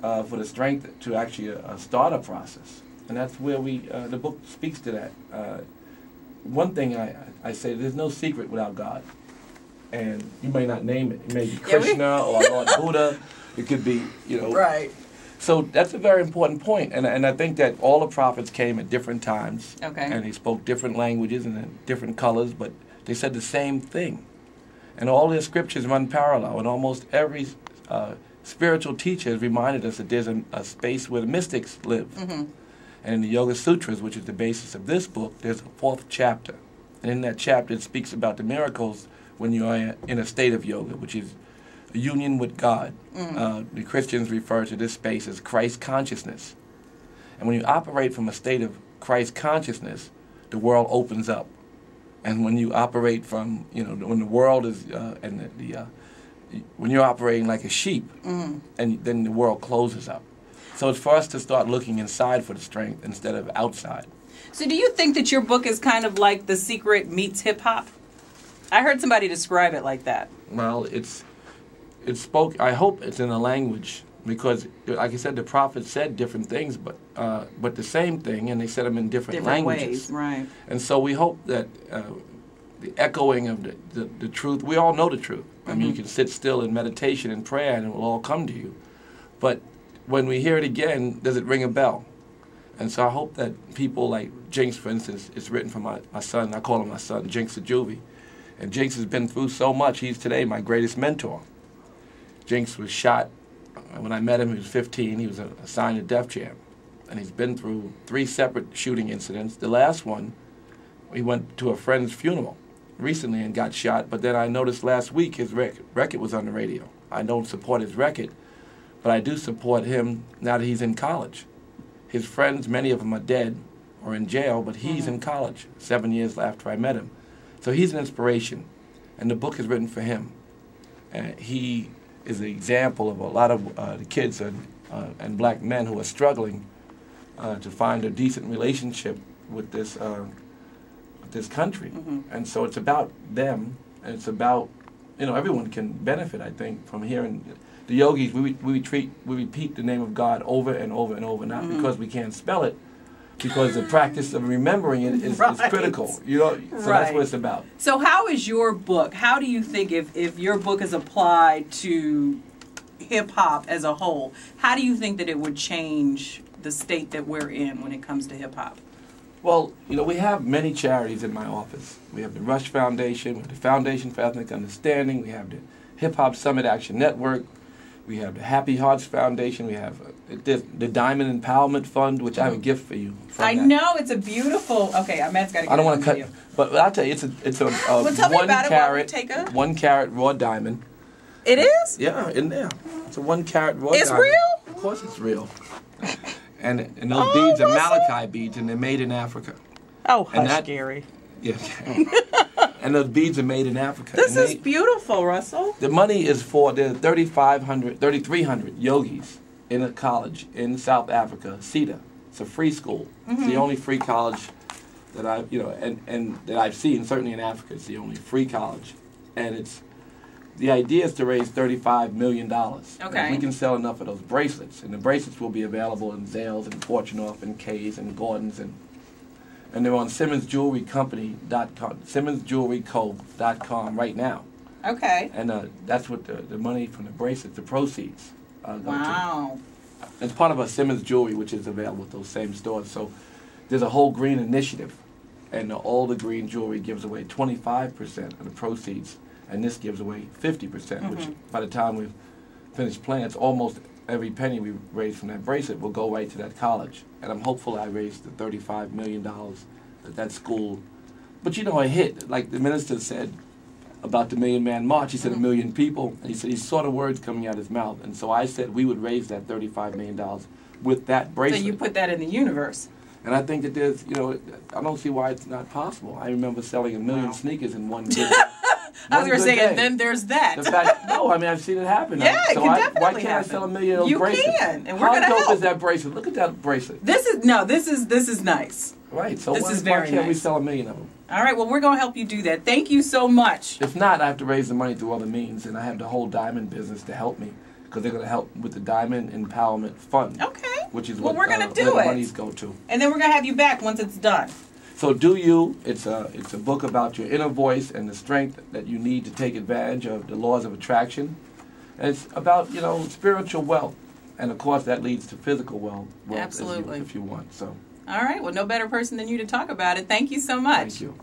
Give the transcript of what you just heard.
for the strength to actually start a process. And that's where the book speaks to that. One thing I say, there's no secret without God. And you may not name it. It may be Krishna or Lord Buddha. It could be, Right. So that's a very important point. And I think that all the prophets came at different times. Okay. And they spoke different languages and in different colors, but they said the same thing. And all their scriptures run parallel. And almost every spiritual teacher has reminded us that there's a space where the mystics live. Mm-hmm. And in the Yoga Sutras, which is the basis of this book, there's a 4th chapter. And in that chapter, it speaks about the miracles when you are in a state of yoga, which is a union with God. The Christians refer to this space as Christ consciousness. And when you operate from a state of Christ consciousness, the world opens up. And when you operate from, when the world is, when you're operating like a sheep, and then the world closes up. So it's for us to start looking inside for the strength instead of outside. So do you think that your book is kind of like The Secret meets hip-hop? I heard somebody describe it like that. Well, I hope it's in a language, because, like I said, the prophets said different things, but the same thing, and they said them in different languages. Ways, right. And so we hope that the echoing of the truth, we all know the truth. I mean, you can sit still in meditation and prayer, and it will all come to you. But when we hear it again, does it ring a bell? And so I hope that people like Jinx, for instance, it's written for my son. I call him my son, Jinx the Juvie. And Jinx has been through so much. He's today my greatest mentor. Jinx was shot. When I met him, he was 15. He was assigned to Def Jam. And he's been through 3 separate shooting incidents. The last one, he went to a friend's funeral recently and got shot. But then I noticed last week his record was on the radio. I don't support his record, but I do support him now that he's in college. His friends, many of them are dead or in jail, but he's in college 7 years after I met him. So he's an inspiration, and the book is written for him. He is an example of a lot of the kids and black men who are struggling to find a decent relationship with this country. And so it's about them, and it's about, everyone can benefit, I think, from hearing. The yogis, we repeat the name of God over and over and over, not because we can't spell it, because the practice of remembering it is critical. So that's what it's about. So how is your book, how do you think if your book is applied to hip-hop as a whole, how do you think that it would change the state that we're in when it comes to hip-hop? Well, we have many charities in my office. We have the Rush Foundation, we have the Foundation for Ethnic Understanding, we have the Hip Hop Summit Action Network, we have the Happy Hearts Foundation. We have the Diamond Empowerment Fund, which I have a gift for you. I know, it's a beautiful. Okay, Matt's got to get it. I don't want to cut you. but I'll tell you, it's a well, tell me about it. 1 carat raw diamond. It is? Yeah, in there. It's a 1 carat raw diamond. It's real? Of course, it's real. And those beads are Malachi beads, and they're made in Africa. Oh, hush, Gary. Yeah. And those beads are made in Africa. This is beautiful, Russell. The money is for the 3,300 yogis in a college in South Africa, CETA. It's a free school. It's the only free college that I've, and that I've seen, certainly in Africa. It's the only free college. And the idea is to raise $35 million. Okay. And if we can sell enough of those bracelets, and the bracelets will be available in Zales and Fortunoff and Kay's and Gordon's, and they're on SimmonsJewelryCompany.com, SimmonsJewelryCo.com right now. Okay. And that's what the money from the bracelets, the proceeds, go wow. to. It's part of a Simmons Jewelry, which is available at those same stores. So there's a whole green initiative, and all the green jewelry gives away 25% of the proceeds, and this gives away 50%, which by the time we've finished playing, it's almost every penny we raise from that bracelet will go right to that college. And I'm hopeful I raised the $35 million that school. But a hit, like the minister said about the Million Man March, he said 1 million people, and he said he saw the words coming out of his mouth. And so I said we would raise that $35 million with that bracelet. So you put that in the universe. And I think that there's, I don't see why it's not possible. I remember selling 1 million sneakers in one day. I was going to say, and then there's that. The fact, no, I mean, I've seen it happen. Yeah, it can definitely why can't happen. I sell 1 million of those bracelets? You can, and we're going to help. How dope is that bracelet? Look at that bracelet. This is nice. Right, so this is very why can't we nice. sell 1 million of them? All right, well, we're going to help you do that. Thank you so much. If not, I have to raise the money through other means, and I have the whole diamond business to help me. because they're going to help with the Diamond Empowerment Fund. Okay. Which is well, what we're gonna do where the it. monies go to. And then we're going to have you back once it's done. So Do You, it's a book about your inner voice and the strength that you need to take advantage of the laws of attraction. And it's about, spiritual wealth. And of course that leads to physical wealth Absolutely. if you want. So. All right. Well, no better person than you to talk about it. Thank you so much. Thank you.